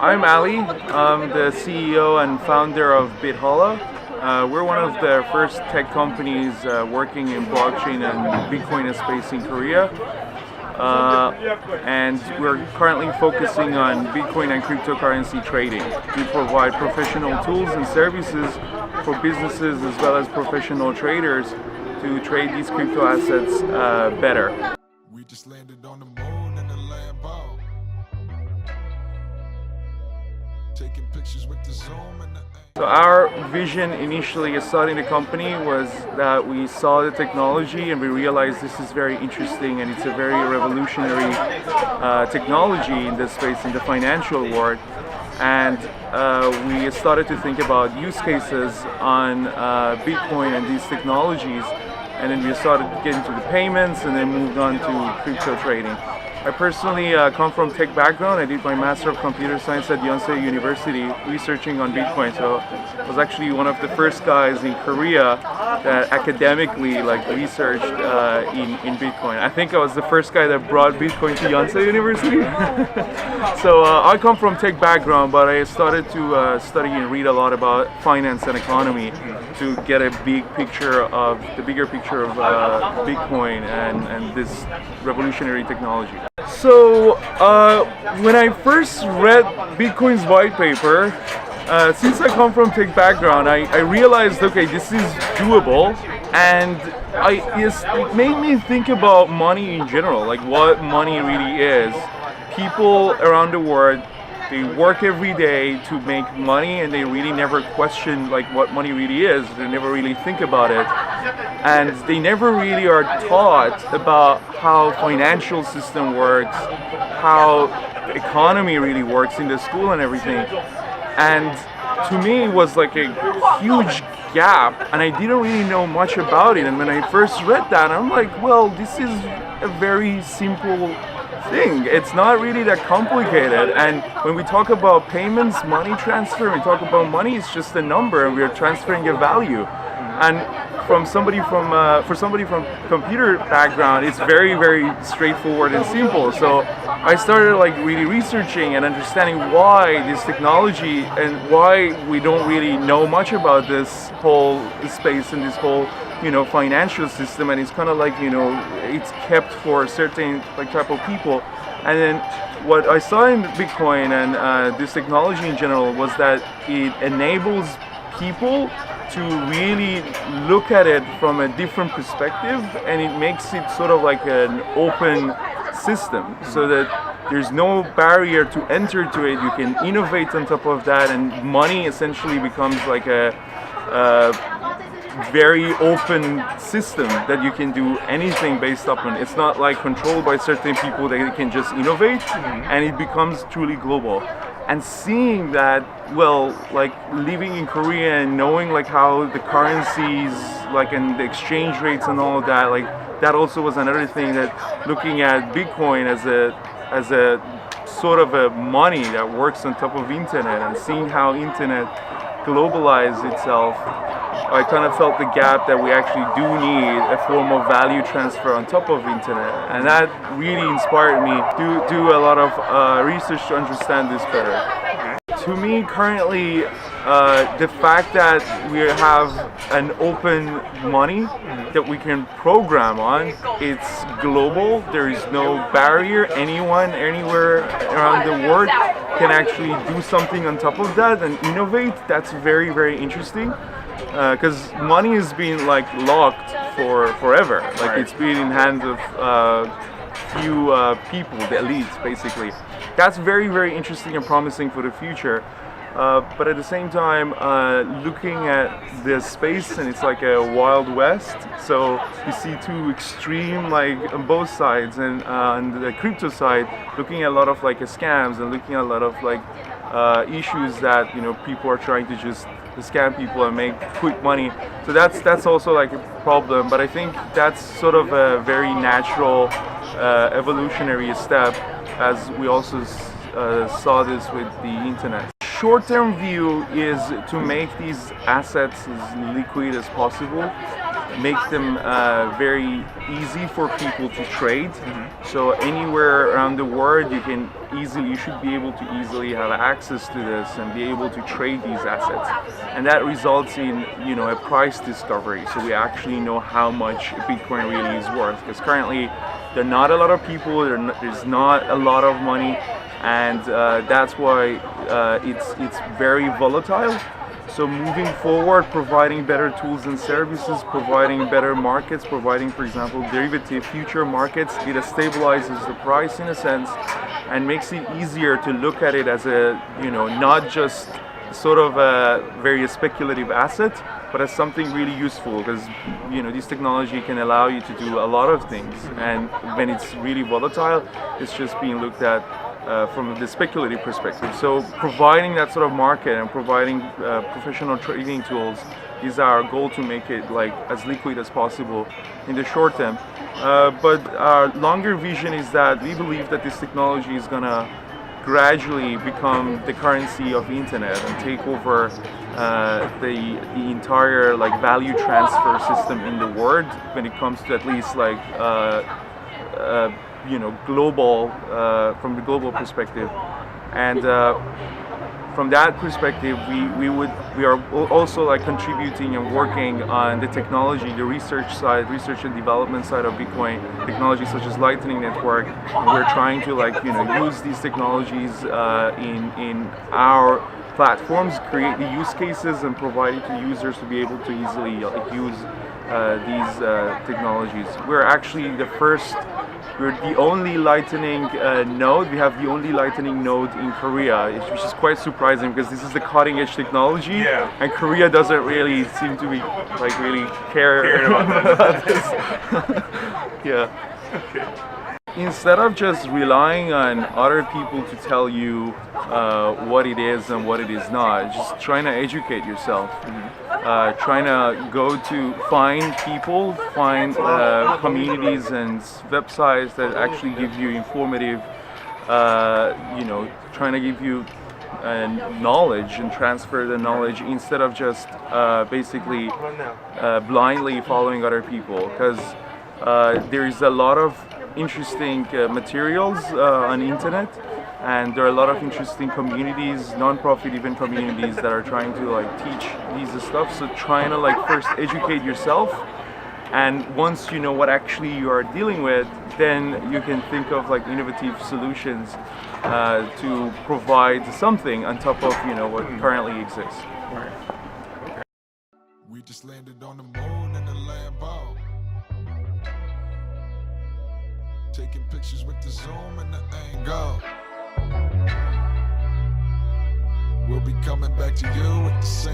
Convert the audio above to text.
I'm Ali. I'm the CEO and founder of BitHolla. We're one of the first tech companies working in blockchain and Bitcoin space in Korea. And we're currently focusing on Bitcoin and cryptocurrency trading. We provide professional tools and services for businesses as well as professional traders to trade these crypto assets better. We just landed on the moon in the Lambo. Taking pictures with the zoom and the... So our vision initially starting the company was that we saw the technology and we realized this is very interesting and it's a very revolutionary technology in this space, in the financial world. And we started to think about use cases on Bitcoin and these technologies. And then we started getting to the payments and then moved on to crypto trading. I personally come from tech background. I did my Master of Computer Science at Yonsei University researching on Bitcoin. So I was actually one of the first guys in Korea that academically researched in Bitcoin. I think I was the first guy that brought Bitcoin to Yonsei University. So I come from tech background, but I started to study and read a lot about finance and economy to get a bigger picture of Bitcoin and this revolutionary technology. So when I first read Bitcoin's white paper, since I come from tech background, I realized, okay, this is doable, and it made me think about money in general, like what money really is. People around the world, they work every day to make money, and they really never question what money really is. They never really think about it, and they never really are taught about how financial system works, how the economy really works in the school and everything. And to me, it was like a huge gap, and I didn't really know much about it. And when I first read that, I'm like, well, this is a very simple thing. It's not really that complicated. And when we talk about payments, money transfer, we talk about money, it's just a number, and we're transferring a value. And for somebody from computer background, it's very, very straightforward and simple. So I started really researching and understanding why this technology and why we don't really know much about this whole space and this whole financial system, and it's kind of it's kept for certain type of people. And then what I saw in Bitcoin and this technology in general was that it enables people to really look at it from a different perspective, and it makes it sort of like an open system, so that there's no barrier to enter to it. You can innovate on top of that, and money essentially becomes like a very open system that you can do anything based upon. It's not controlled by certain people that you can just innovate, and it becomes truly global. And seeing that, living in Korea and knowing how the currencies, and the exchange rates and all of that, that also was another thing, that looking at Bitcoin as a sort of a money that works on top of internet, and seeing how internet globalized itself, I kind of felt the gap that we actually do need a form of value transfer on top of internet, and that really inspired me to do a lot of research to understand this better. To me, currently, the fact that we have an open money that we can program on, it's global, there is no barrier, anyone, anywhere around the world can actually do something on top of that and innovate. That's very, very interesting. Because money has been locked for forever. It's been in hands of few people, the elites, basically. That's very, very interesting and promising for the future. But at the same time, looking at the space, and it's like a wild west. So you see two extreme, on both sides, and on the crypto side, looking at a lot of scams and looking at a lot of issues that people are trying to just scam people and make quick money. So that's also a problem. But I think that's sort of a very natural evolutionary step, as we also saw this with the internet. Short-term view is to make these assets as liquid as possible. make them very easy for people to trade. So anywhere around the world, you should be able to easily have access to this and be able to trade these assets. And that results in, a price discovery. So we actually know how much Bitcoin really is worth. Because currently, there are not a lot of people, there's not a lot of money, and that's why it's very volatile. So moving forward, providing better tools and services, providing better markets, providing, for example, derivative future markets, it stabilizes the price in a sense and makes it easier to look at it as not just sort of a very speculative asset, but as something really useful, because this technology can allow you to do a lot of things, and when it's really volatile, it's just being looked at from the speculative perspective. So providing that sort of market and providing professional trading tools is our goal, to make it as liquid as possible in the short term. But our longer vision is that we believe that this technology is going to gradually become the currency of the internet and take over the entire value transfer system in the world, when it comes to at least global, from the global perspective. And from that perspective, we are also contributing and working on the technology, the research and development side of Bitcoin technology, such as Lightning Network. And we're trying to use these technologies in our platforms, create the use cases, and provide it to users to be able to easily use these technologies. We're actually we're the only Lightning node. We have the only Lightning node in Korea, which is quite surprising because this is the cutting edge technology, and Korea doesn't really seem to be really care about this. Yeah. Okay. Instead of just relying on other people to tell you what it is and what it is not, just trying to educate yourself. Trying to go to find people, find communities and websites that actually give you informative, trying to give you knowledge and transfer the knowledge, instead of just basically blindly following other people. Because there is a lot of interesting materials on the internet, and there are a lot of interesting communities, non-profit even communities, that are trying to teach these stuff. So trying to first educate yourself, and once you know what actually you are dealing with, then you can think of innovative solutions to provide something on top of what currently exists. Right. We just landed on the moon in the Lambo. Taking pictures with the zoom and the angle. We'll be coming back to you with the same